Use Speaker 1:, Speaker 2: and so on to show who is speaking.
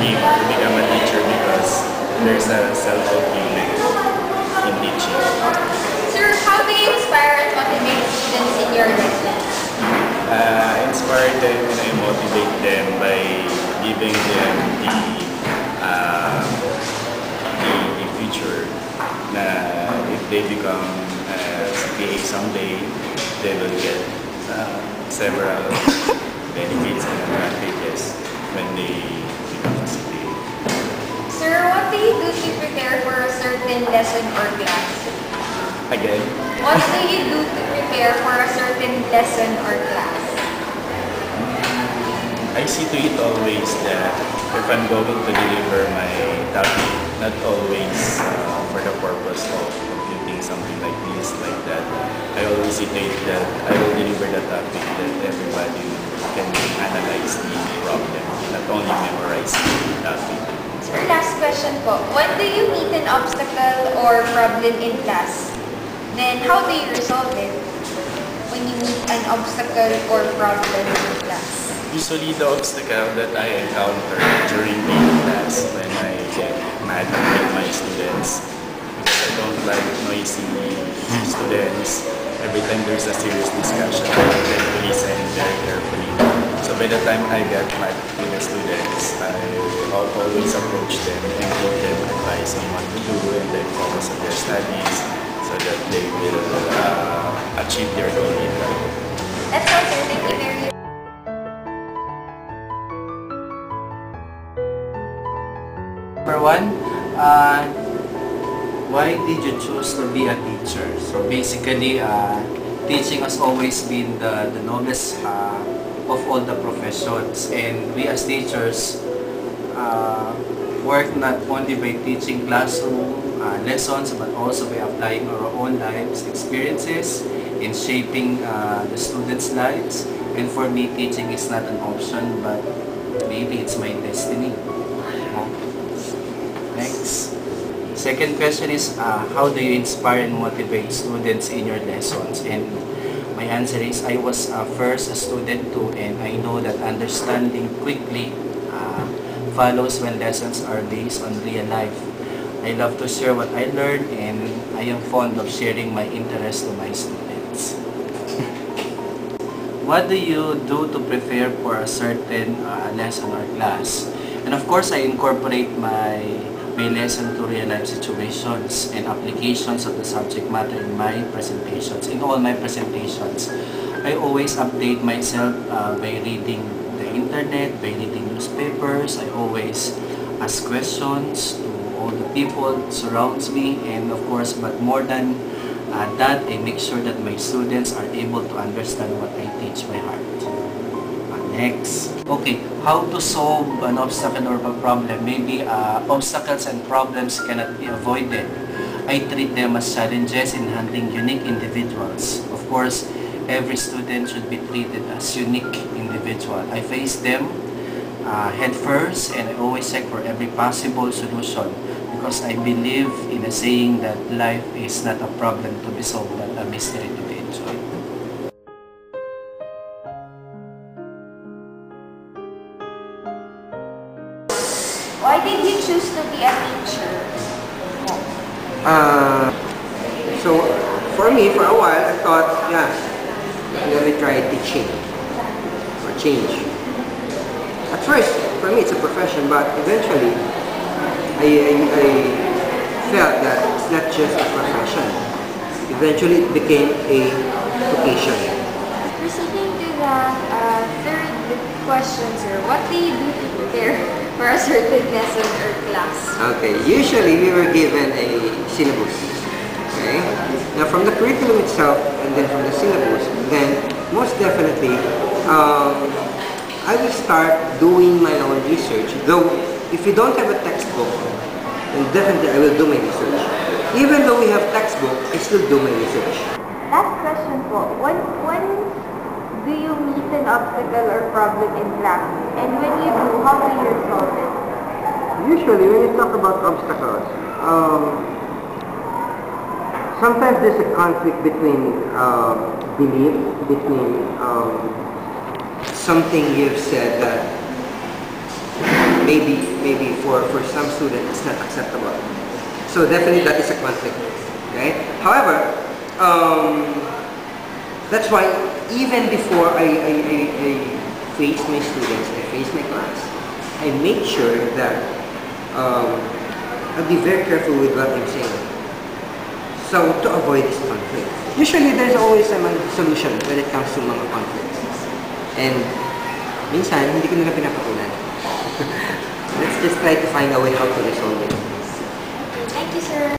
Speaker 1: dream to become a teacher because there's a self-fulfillment in teaching.
Speaker 2: Sir, how do you inspire and motivate students in your lessons?
Speaker 1: I inspire them and I motivate them by giving them the future na if they become PA someday, they will get several benefits and advantages when they become a CPA.
Speaker 2: Sir, what do you do to prepare for a certain lesson or class?
Speaker 1: Again?
Speaker 2: What do you do to prepare for a certain lesson or class?
Speaker 1: I see to it always that if I'm going to deliver my topic, not always for the purpose of computing something like this, like that. I always see to it that I will deliver the topic that everybody can analyze the problem, not only memorize the topic.
Speaker 2: Sir, last question po. When do you meet an obstacle or problem in class? Then how do you resolve it when you meet an obstacle or problem in class?
Speaker 1: Usually the obstacle that I encounter during the class when I get mad with my students, because I don't like noisy students. Every time there's a serious discussion, I tend to listen very carefully. So by the time I get mad with the students, I always approach them and give them advice on what to do and then focus on their studies so that they will achieve their goal in life.
Speaker 2: That's all, sir. Thank you very much.
Speaker 3: Number one, why did you choose to be a teacher? So basically, teaching has always been the noblest of all the professions, and we as teachers work not only by teaching classroom lessons but also by applying our own lives experiences in shaping the students' lives. And for me, teaching is not an option, but maybe it's my destiny. Next. Second question is, how do you inspire and motivate students in your lessons? And my answer is, I was first a student too, and I know that understanding quickly follows when lessons are based on real life. I love to share what I learned, and I am fond of sharing my interest to my students. What do you do to prepare for a certain lesson or class? And of course, I incorporate my lesson to real-life situations and applications of the subject matter in my presentations. In all my presentations, I always update myself by reading the internet, by reading newspapers. I always ask questions to all the people that surrounds me, and of course, but more than that, I make sure that my students are able to understand what I teach by heart. Next. Okay, how to solve an obstacle or a problem? Maybe obstacles and problems cannot be avoided. I treat them as challenges in handling unique individuals. Of course, every student should be treated as unique individual. I face them head first, and I always check for every possible solution because I believe in a saying that life is not a problem to be solved but a mystery to be enjoyed.
Speaker 2: Why did you choose to be a teacher?
Speaker 4: So for me, for a while, I thought, yeah, I'm gonna try teaching or change. At first, for me, it's a profession, but eventually, I felt that it's not just a profession. Eventually, it became a vocation.
Speaker 2: Proceeding to the third question, sir. What do you do to prepare for a certain lesson or class?
Speaker 4: Okay, usually we were given a syllabus. Okay? Now from the curriculum itself and then from the syllabus, then most definitely I will start doing my own research. Though if we don't have a textbook, then definitely I will do my research. Even though we have textbook, I still do my research.
Speaker 2: Last question po. When do you meet an obstacle or problem in class? And when you do, how do you resolve it?
Speaker 4: Usually when you talk about obstacles, sometimes there's a conflict between belief, between something you've said that maybe for some students it's not acceptable. So definitely that is a conflict. Okay. However, that's why even before I face my students, I face my class, I make sure that I'll be very careful with what I'm saying. So to avoid this conflict. Usually there's always a solution when it comes to mga conflicts. And minsan, hindi ko nila pinapatulan. Let's just try to find a way how to resolve it.
Speaker 2: Thank you, sir.